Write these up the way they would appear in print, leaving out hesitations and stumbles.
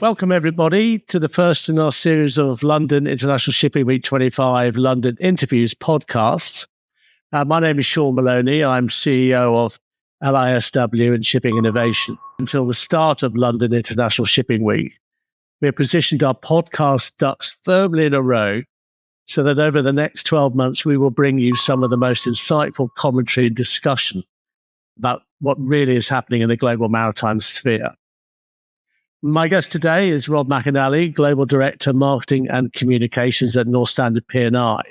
Welcome, everybody, to the first in our series of London International Shipping Week 25 London Interviews podcasts. My name is Sean Moloney. I'm CEO of LISW and Shipping Innovation. Until the start of London International Shipping Week, we have positioned our podcast ducks firmly in a row so that over the next 12 months, we will bring you some of the most insightful commentary and discussion about what really is happening in the global maritime sphere. My guest today is Rob Mcinally, Global Director, Marketing and Communications at NorthStandard P&I.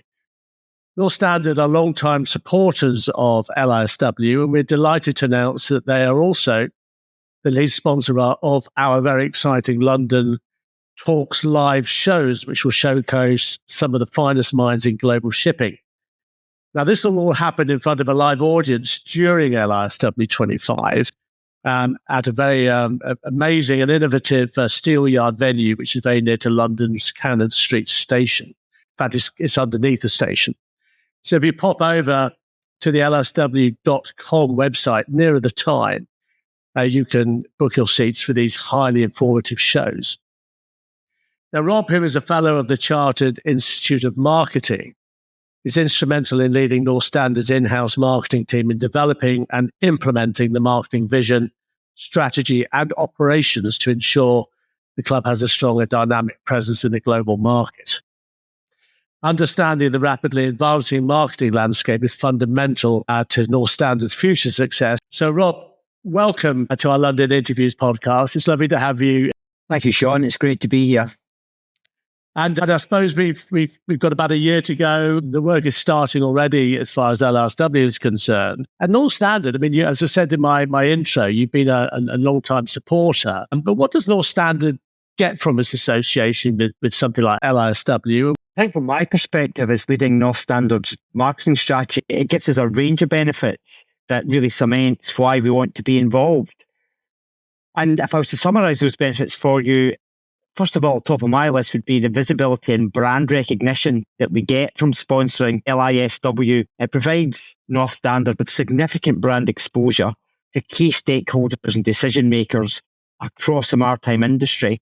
NorthStandard are long-time supporters of LISW, and we're delighted to announce that they are also the lead sponsor of our very exciting London Talks live shows, which will showcase some of the finest minds in global shipping. Now, this will all happen in front of a live audience during LISW25 at a very amazing and innovative steel yard venue, which is very near to London's Cannon Street station. In fact, it's underneath the station. So if you pop over to the LISW.com website nearer the time, you can book your seats for these highly informative shows. Now, Rob, who is a fellow of the Chartered Institute of Marketing, is instrumental in leading NorthStandard's in-house marketing team in developing and implementing the marketing vision, strategy, and operations to ensure the club has a strong and dynamic presence in the global market. Understanding the rapidly advancing marketing landscape is fundamental to NorthStandard's future success. So, Rob, welcome to our London Interviews podcast. It's lovely to have you. Thank you, Sean. It's great to be here. And I suppose we've got about a year to go. The work is starting already as far as LISW is concerned. And NorthStandard, I mean, as I said in my intro, you've been a long-time supporter. But what does NorthStandard get from its association with something like LISW? I think from my perspective as leading NorthStandard's marketing strategy, it gives us a range of benefits that really cements why we want to be involved. And if I was to summarise those benefits for you, first of all, top of my list would be the visibility and brand recognition that we get from sponsoring LISW. It provides NorthStandard with significant brand exposure to key stakeholders and decision makers across the maritime industry.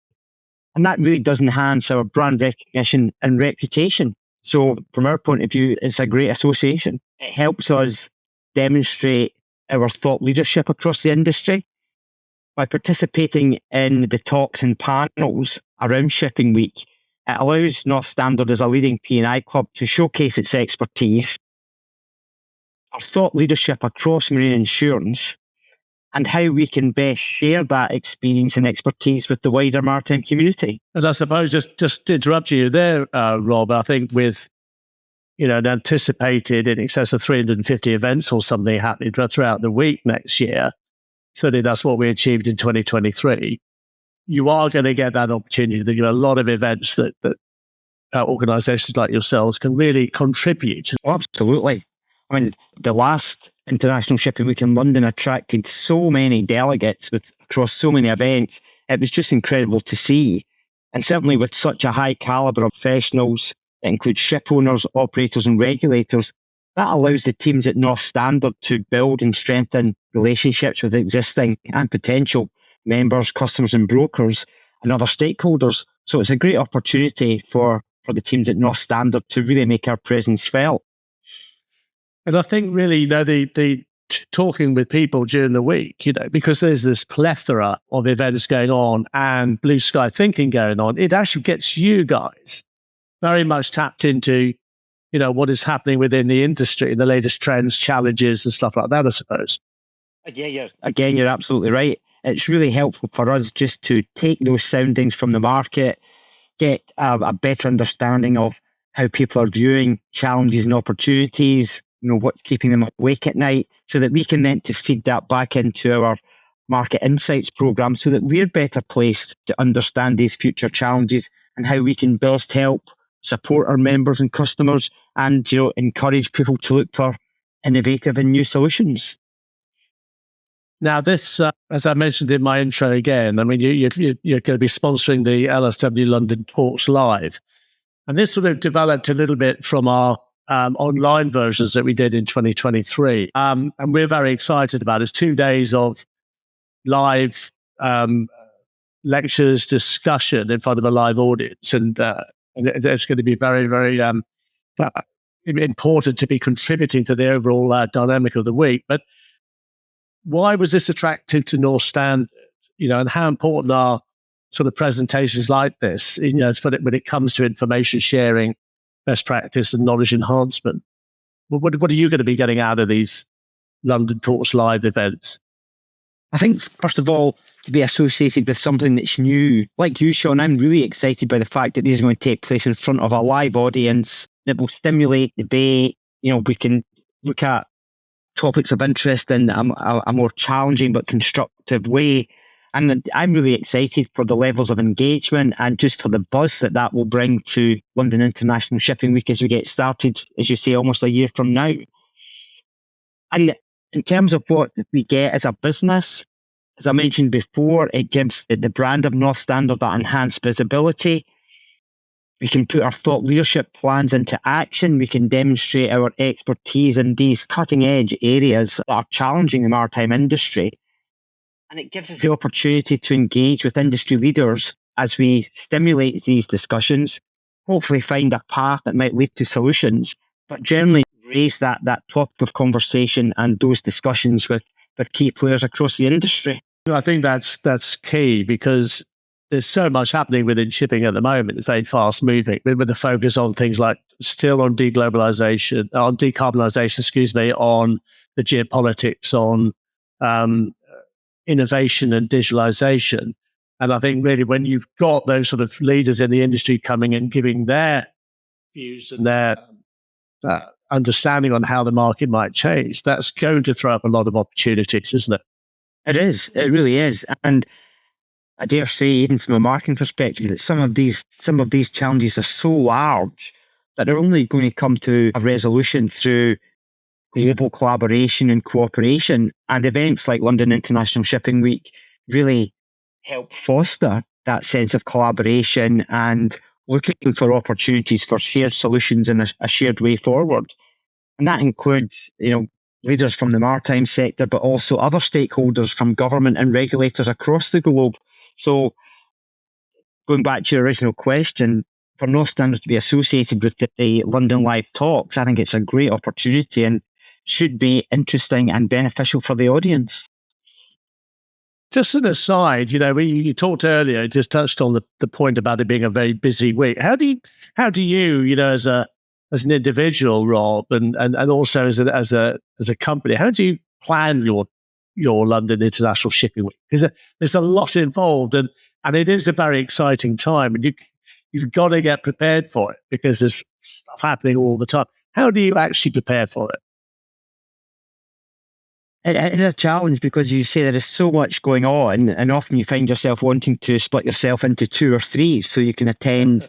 And that really does enhance our brand recognition and reputation. So from our point of view, it's a great association. It helps us demonstrate our thought leadership across the industry. By participating in the talks and panels around Shipping Week, it allows NorthStandard as a leading P&I club to showcase its expertise, our thought leadership across marine insurance, and how we can best share that experience and expertise with the wider maritime community. And I suppose just to interrupt you there, Rob, I think with an anticipated in excess of 350 events or something happening throughout the week next year, certainly that's what we achieved in 2023. You are going to get that opportunity. There are a lot of events that organisations like yourselves can really contribute. Oh, absolutely. I mean, the last International Shipping Week in London attracted so many delegates across so many events. It was just incredible to see. And certainly with such a high calibre of professionals that include ship owners, operators and regulators, that allows the teams at NorthStandard to build and strengthen relationships with existing and potential members, customers and brokers and other stakeholders. So it's a great opportunity for the teams at NorthStandard to really make our presence felt. And I think really, the talking with people during the week, because there's this plethora of events going on and blue sky thinking going on, it actually gets you guys very much tapped into what is happening within the industry, the latest trends, challenges and stuff like that, I suppose. Again, you're absolutely right. It's really helpful for us just to take those soundings from the market, get a better understanding of how people are viewing challenges and opportunities, what's keeping them awake at night, so that we can then to feed that back into our market insights program so that we're better placed to understand these future challenges and how we can best help support our members and customers and encourage people to look for innovative and new solutions. Now, this, as I mentioned in my intro again, I mean, you're going to be sponsoring the LISW London Talks Live. And this sort of developed a little bit from our online versions that we did in 2023. And we're very excited about it. It's 2 days of live lectures, discussion in front of a live audience, and it's going to be very, very important to be contributing to the overall dynamic of the week. But why was this attractive to NorthStandard? And how important are sort of presentations like this? When it comes to information sharing, best practice, and knowledge enhancement. What are you going to be getting out of these London Talks Live events? I think, first of all, to be associated with something that's new. Like you, Sean, I'm really excited by the fact that these are going to take place in front of a live audience that will stimulate debate. We can look at topics of interest in a more challenging but constructive way. And I'm really excited for the levels of engagement and just for the buzz that will bring to London International Shipping Week as we get started, as you say, almost a year from now. And in terms of what we get as a business, as I mentioned before, it gives the brand of NorthStandard that enhanced visibility. We can put our thought leadership plans into action. We can demonstrate our expertise in these cutting-edge areas that are challenging the maritime industry. And it gives us the opportunity to engage with industry leaders as we stimulate these discussions, hopefully find a path that might lead to solutions, but generally raise that topic of conversation and those discussions with key players across the industry. I think that's key, because there's so much happening within shipping at the moment. It's very fast moving, with the focus on things like still on decarbonization, on the geopolitics, on innovation and digitalization. And I think really when you've got those sort of leaders in the industry coming and giving their views and their understanding on how the market might change, that's going to throw up a lot of opportunities, isn't it? It is. It really is. And I dare say, even from a marketing perspective, that some of these challenges are so large that they're only going to come to a resolution through global collaboration and cooperation. And events like London International Shipping Week really help foster that sense of collaboration and looking for opportunities for shared solutions in a shared way forward. And that includes, leaders from the maritime sector, but also other stakeholders from government and regulators across the globe. So going back to your original question, for NorthStandard to be associated with the London Live Talks, I think it's a great opportunity and should be interesting and beneficial for the audience. Just an aside, you talked earlier, just touched on the point about it being a very busy week. How do you, as an individual, Rob, and also as a company, how do you plan your London International Shipping Week? Because there's a lot involved, and it is a very exciting time, and you've got to get prepared for it because there's stuff happening all the time. How do you actually prepare for it? It is a challenge because you say there is so much going on, and often you find yourself wanting to split yourself into 2 or 3 so you can attend,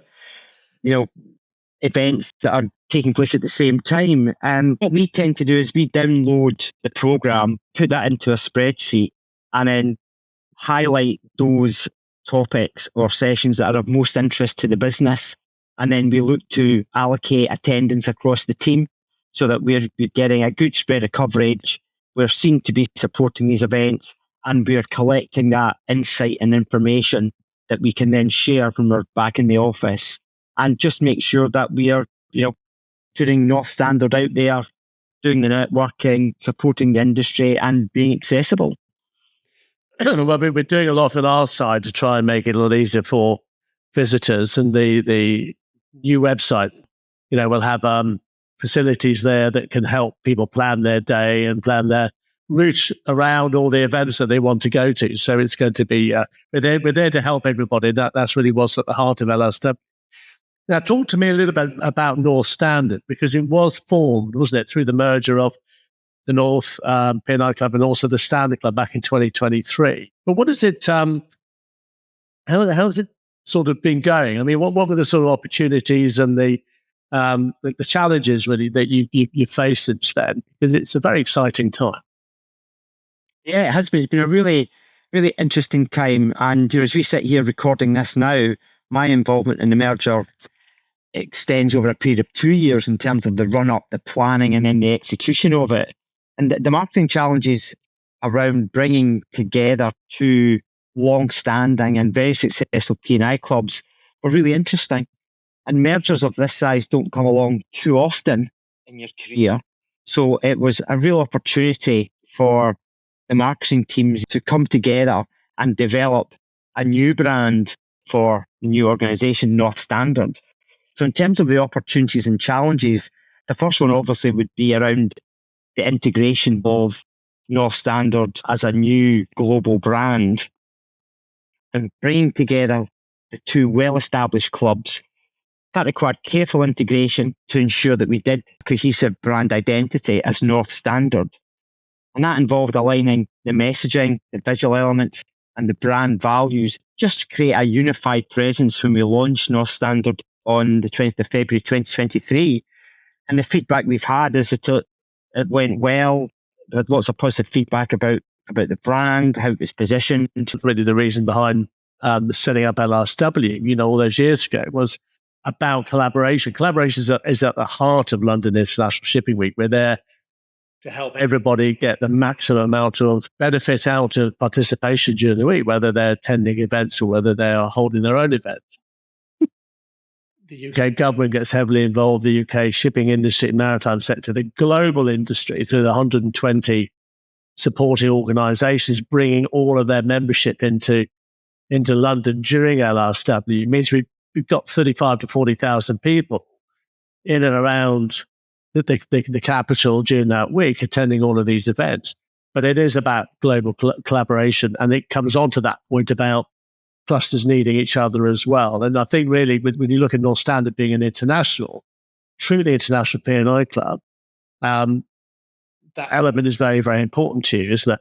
events that are taking place at the same time. And what we tend to do is we download the program, put that into a spreadsheet, and then highlight those topics or sessions that are of most interest to the business. And then we look to allocate attendance across the team so that we're getting a good spread of coverage. We're seen to be supporting these events, and we're collecting that insight and information that we can then share when we're back in the office, and just make sure that we are, putting NorthStandard out there, doing the networking, supporting the industry, and being accessible. Well, we're doing a lot on our side to try and make it a lot easier for visitors, and the new website, will have facilities there that can help people plan their day and plan their route around all the events that they want to go to. So it's going to be, we're there to help everybody. That's really what's at the heart of LISW. Now, talk to me a little bit about NorthStandard, because it was formed, wasn't it, through the merger of the North P&I Club and also the Standard Club back in 2023. But what is it, how has it sort of been going? I mean, what were the sort of opportunities and the challenges really that you faced since then? Because it's a very exciting time. Yeah, it has been. It's been a really, really interesting time. And as we sit here recording this now, my involvement in the merger extends over a period of 2 years in terms of the run-up, the planning, and then the execution of it. And the marketing challenges around bringing together 2 long-standing and very successful P&I clubs were really interesting. And mergers of this size don't come along too often in your career. So it was a real opportunity for the marketing teams to come together and develop a new brand for the new organisation, NorthStandard. So in terms of the opportunities and challenges, the first one obviously would be around the integration of NorthStandard as a new global brand and bringing together the two well-established clubs. That required careful integration to ensure that we did cohesive brand identity as NorthStandard. And that involved aligning the messaging, the visual elements, and the brand values just to create a unified presence when we launched NorthStandard on the 20th of February 2023. And the feedback we've had is that it went well. We had lots of positive feedback about the brand, how it was positioned. It's really the reason behind setting up LISW, all those years ago, was about collaboration. Collaboration is at the heart of London International Shipping Week. We're there to help everybody get the maximum amount of benefit out of participation during the week, whether they're attending events or whether they are holding their own events. The UK government gets heavily involved, the UK shipping industry, maritime sector, the global industry through the 120 supporting organisations bringing all of their membership into London during LISW. It means we've got 35 to 40,000 people in and around the capital during that week attending all of these events. But it is about global collaboration, and it comes on to that point about clusters needing each other as well. And I think really when you look at NorthStandard being an truly international P&I club, that element is very, very important to you, isn't it?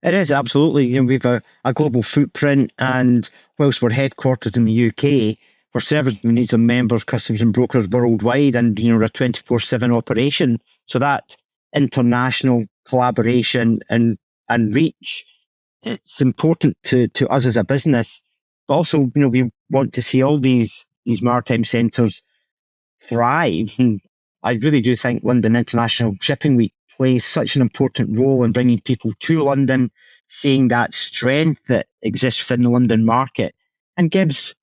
It is, absolutely. We've a global footprint, and whilst we're headquartered in the UK, we're serving the needs of members, customers and brokers worldwide, and we're a 24/7 operation. So that international collaboration and reach, it's important to us as a business. But also, we want to see all these maritime centres thrive. And I really do think London International Shipping Week plays such an important role in bringing people to London, seeing that strength that exists within the London market, and gives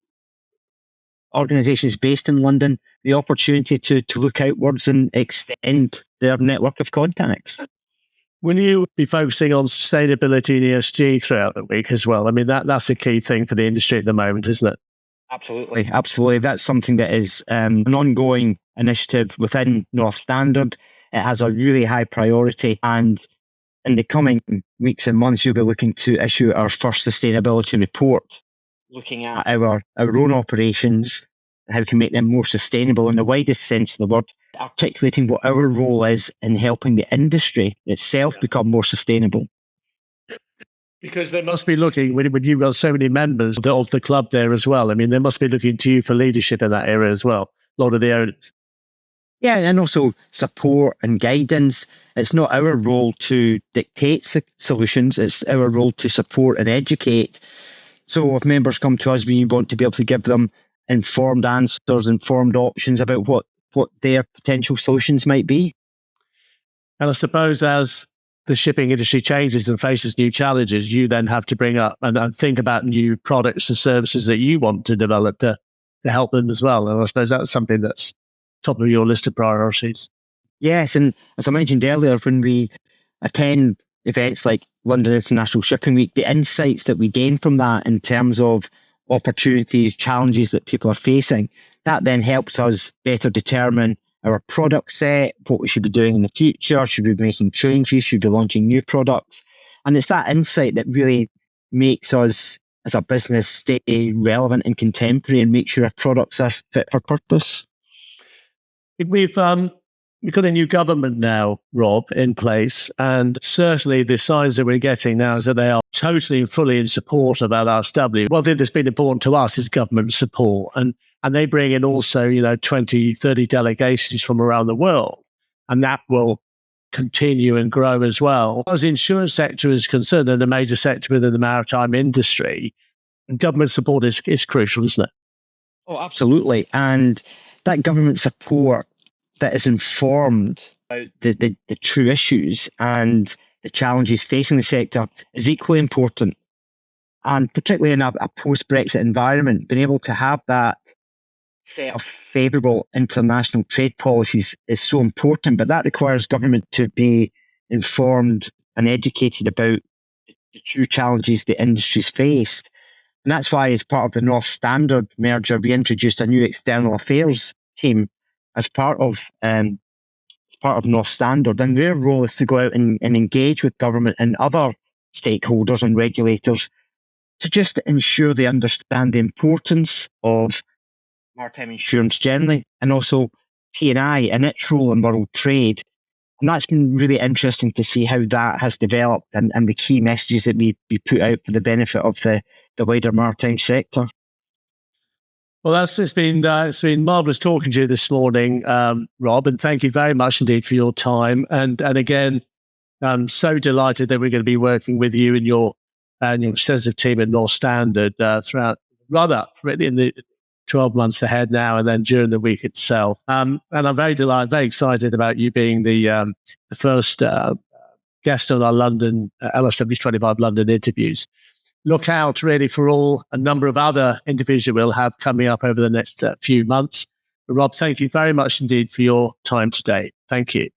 organisations based in London the opportunity to look outwards and extend their network of contacts. Will you be focusing on sustainability and ESG throughout the week as well? I mean, that's a key thing for the industry at the moment, isn't it? Absolutely, absolutely. That's something that is an ongoing initiative within NorthStandard. It has a really high priority, and in the coming weeks and months, you'll be looking to issue our first sustainability report, looking at our own operations and how we can make them more sustainable in the widest sense of the word, articulating what our role is in helping the industry itself become more sustainable. Because they must be looking, when you've got so many members of the club there as well, I mean, they must be looking to you for leadership in that area as well, a lot of the owners. Yeah, and also support and guidance. It's not our role to dictate solutions, it's our role to support and educate. So if members come to us, we want to be able to give them informed answers, informed options about what their potential solutions might be. And I suppose as the shipping industry changes and faces new challenges, you then have to bring up and think about new products and services that you want to develop to help them as well. And I suppose that's something that's top of your list of priorities. Yes, and as I mentioned earlier, when we attend events like London International Shipping Week, the insights that we gain from that in terms of opportunities, challenges that people are facing, that then helps us better determine our product set, what we should be doing in the future, should we be making changes, should we be launching new products. And it's that insight that really makes us as a business stay relevant and contemporary and make sure our products are fit for purpose. We've got a new government now, Rob, in place, and certainly the signs that we're getting now is that they are totally and fully in support of LISW. One thing that's been important to us is government support, and they bring in also, 20, 30 delegations from around the world, and that will continue and grow as well. As the insurance sector is concerned, and a major sector within the maritime industry, government support is crucial, isn't it? Oh, absolutely. And that government support that is informed about the true issues and the challenges facing the sector is equally important. And particularly in a post-Brexit environment, being able to have that set of favourable international trade policies is so important, but that requires government to be informed and educated about the true challenges the industries face. And that's why, as part of the NorthStandard merger, we introduced a new external affairs team as part of NorthStandard. And their role is to go out and engage with government and other stakeholders and regulators to just ensure they understand the importance of maritime insurance generally, and also P&I and its role in world trade. And that's been really interesting to see how that has developed and the key messages that we put out for the benefit of the wider maritime sector. Well, it's been marvellous talking to you this morning, Rob, and thank you very much indeed for your time. And again, I'm so delighted that we're going to be working with you and your extensive team at NorthStandard throughout, rather in the 12 months ahead now, and then during the week itself. And I'm very excited about you being the first guest on our London LISW25 London interviews. Look out really for a number of other interviews that we'll have coming up over the next few months. But Rob, thank you very much indeed for your time today. Thank you.